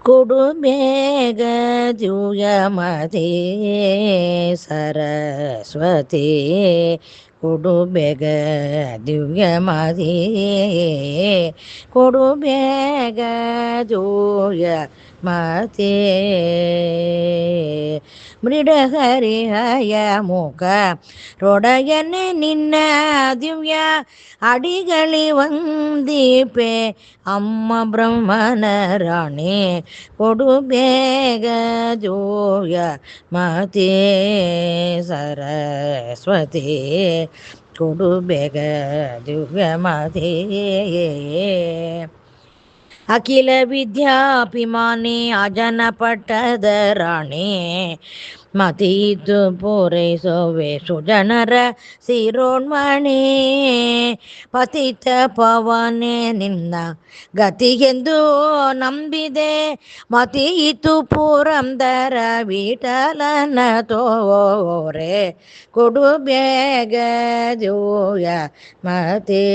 ಕೊಡು ಬೇಗ ದಿವ್ಯಮತಿ ಸರಸ್ವತಿ ಕೊಡು ಬೇಗ ದಿವ್ಯಮತಿ ಕೊಡು ಬೇಗ ದಿವ್ಯಮತಿ ಮೃಡಹರಿಹಯ ಮುಖ ರೊಡಯನೆ ನಿನ್ನ ದಿವ್ಯ ಅಡಿಗಳಿ ವಂದೀಪೆ ಅಮ್ಮ ಬ್ರಹ್ಮನ ರಾಣಿ ಕೊಡು ಬೇಗ ದಿವ್ಯಮತಿ ಸರಸ್ವತಿ ಕೊಡು ಬೇಗ ದಿವ್ಯಮತಿ ಅಖಿಲ ವಿದ್ಯಾಭಿಮಾನಿ ಅಜನ ಪಟ್ಟದ ರಾಣಿ ಮತಿಯಿದ್ದು ಪೂರೈಸುವೆ ಸುಜನರ ಶಿರೋಣ್ಮಣಿ ಪತಿತ ಪವನೆ ನಿನ್ನ ಗತಿಗೆಂದು ನಂಬಿದೆ ಮತಿಯಿತು ಪುರಂದರ ವಿಠಲನ ತೋರೆ ಕೊಡು ಬೇಗ ದಿವ್ಯಮತಿ